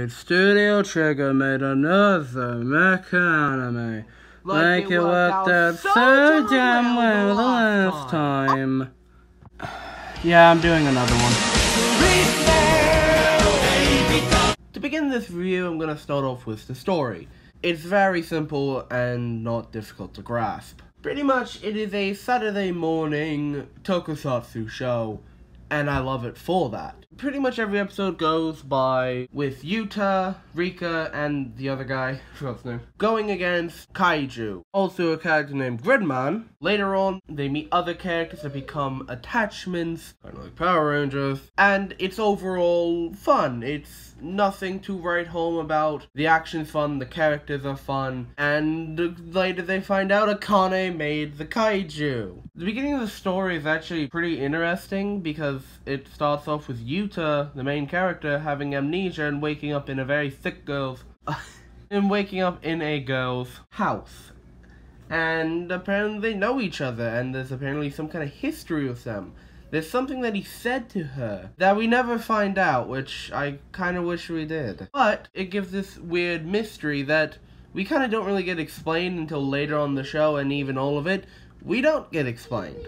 Alright, Studio Trigger made another mecha anime. Like it worked out so damn well the last time. Yeah, I'm doing another one. To begin this review, I'm gonna start off with the story. It's very simple and not difficult to grasp. Pretty much, it is a Saturday morning tokusatsu show, and I love it for that. Pretty much every episode goes by with Yuta, Rika, and the other guy, what's his name, going against Kaiju. Also a character named Gridman. Later on, they meet other characters that become attachments, kind of like Power Rangers, and it's overall fun. It's nothing to write home about. The action's fun, the characters are fun, and later they find out Akane made the Kaiju. The beginning of the story is actually pretty interesting because it starts off with Yuta, the main character, having amnesia and waking up in a very sick girl's house. And apparently they know each other, and there's apparently some kind of history with them. There's something that he said to her that we never find out, which I kind of wish we did. But it gives this weird mystery that we kind of don't really get explained until later on the show, and even all of it, we don't get explained.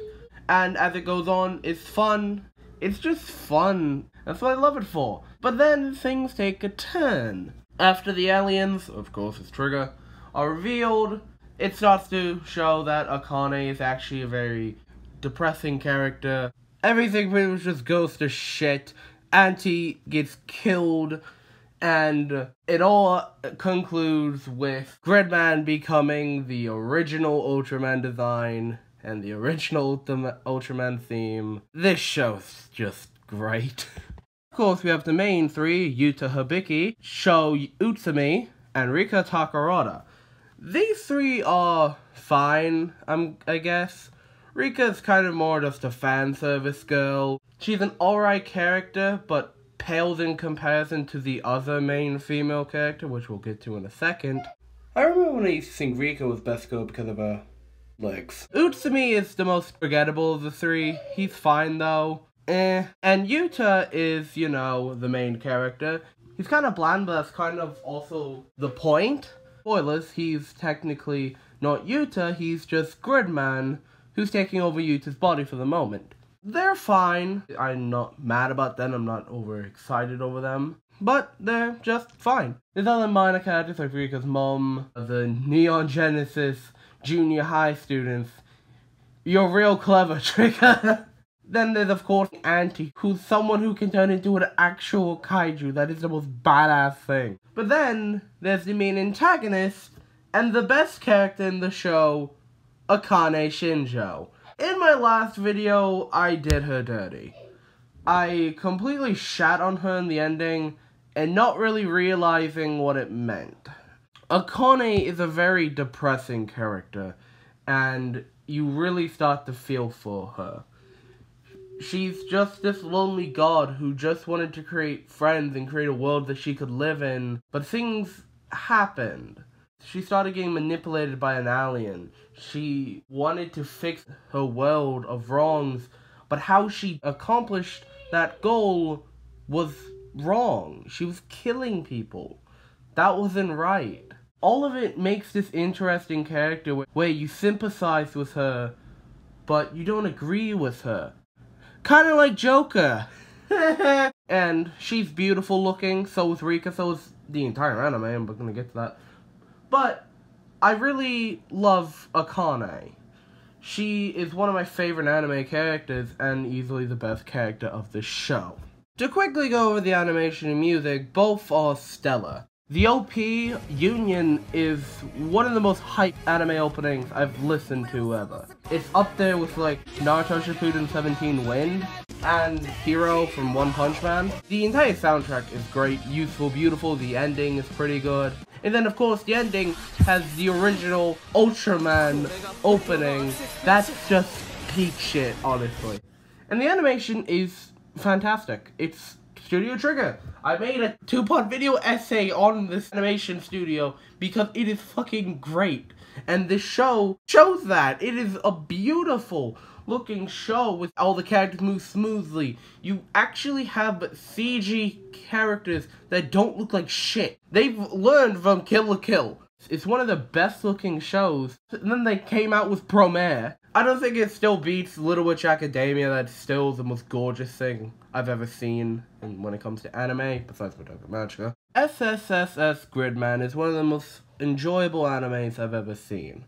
And as it goes on, it's fun. It's just fun. That's what I love it for. But then things take a turn. After the aliens, of course it's Trigger, are revealed, it starts to show that Akane is actually a very depressing character. Everything pretty much just goes to shit. Auntie gets killed, and it all concludes with Gridman becoming the original Ultraman design and the original Ultraman theme. This show's just great. Of course, we have the main three, Yuta Hibiki, Sho Utsumi, and Rika Takarada. These three are fine, I guess. Rika's kind of more just a fan service girl. She's an alright character, but pales in comparison to the other main female character, which we'll get to in a second. I remember when I used to think Rika was best girl because of her legs. Utsumi is the most forgettable of the three. He's fine though. And Yuta is, you know, the main character. He's kind of bland, but that's kind of also the point. Spoilers, he's technically not Yuta, he's just Gridman, who's taking over Yuta's body for the moment. They're fine. I'm not mad about them, I'm not overexcited over them, but they're just fine. There's other minor characters like Rika's mom, the Neon Genesis junior high students. You're real clever, Trigger. Then there's of course Auntie, who's someone who can turn into an actual kaiju. That is the most badass thing. But then there's the main antagonist and the best character in the show, Akane Shinjo. In my last video, I did her dirty. I completely shat on her in the ending and not really realizing what it meant. Akane is a very depressing character, and you really start to feel for her. She's just this lonely god who just wanted to create friends and create a world that she could live in, but things happened. She started getting manipulated by an alien. She wanted to fix her world of wrongs, but how she accomplished that goal was wrong. She was killing people. That wasn't right. All of it makes this interesting character where you sympathize with her, but you don't agree with her. Kinda like Joker. And she's beautiful looking, so is Rika, so is the entire anime, I'm gonna get to that. But I really love Akane. She is one of my favorite anime characters and easily the best character of the show. To quickly go over the animation and music, both are stellar. The OP, Union, is one of the most hyped anime openings I've listened to ever. It's up there with like Naruto Shippuden 17 Wind and Hero from One Punch Man. The entire soundtrack is great, useful, beautiful, the ending is pretty good. And then of course the ending has the original Ultraman opening. That's just peak shit, honestly. And the animation is fantastic. It's Studio Trigger. I made a 2-part video essay on this animation studio because it is fucking great. And this show shows that. It is a beautiful, looking show with all the characters move smoothly. You actually have CG characters that don't look like shit. They've learned from Kill la Kill. It's one of the best looking shows. And then they came out with Promare. I don't think it still beats Little Witch Academia. That's still the most gorgeous thing I've ever seen when it comes to anime, besides Madoka Magica. ssss Gridman is one of the most enjoyable animes I've ever seen.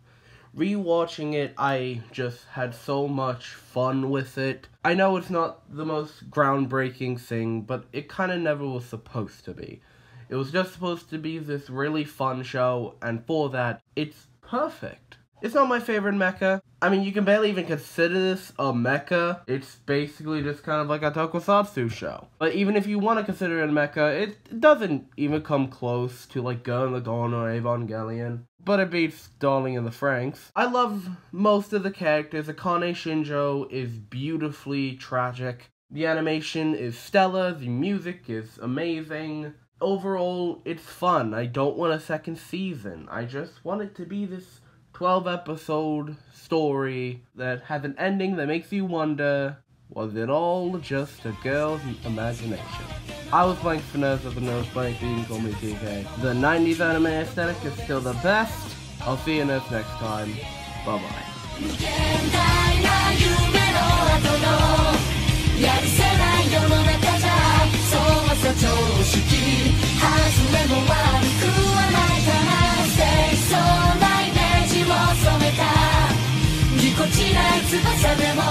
Rewatching it, I just had so much fun with it. I know it's not the most groundbreaking thing, but it kind of never was supposed to be. It was just supposed to be this really fun show, and for that, it's perfect. It's not my favorite mecha. I mean, you can barely even consider this a mecha. It's basically just kind of like a tokusatsu show. But even if you want to consider it a mecha, it doesn't even come close to like Gurren Lagann or Evangelion. But it beats Darling in the Franxx. I love most of the characters. Akane Shinjo is beautifully tragic. The animation is stellar. The music is amazing. Overall, it's fun. I don't want a second season. I just want it to be this 12-episode story that has an ending that makes you wonder, was it all just a girl's imagination? I was blankisfornerds of the nose blank, you can call me TK. The 90s anime aesthetic is still the best. I'll see you next time. Bye bye. Stay so ぎこちない翼でも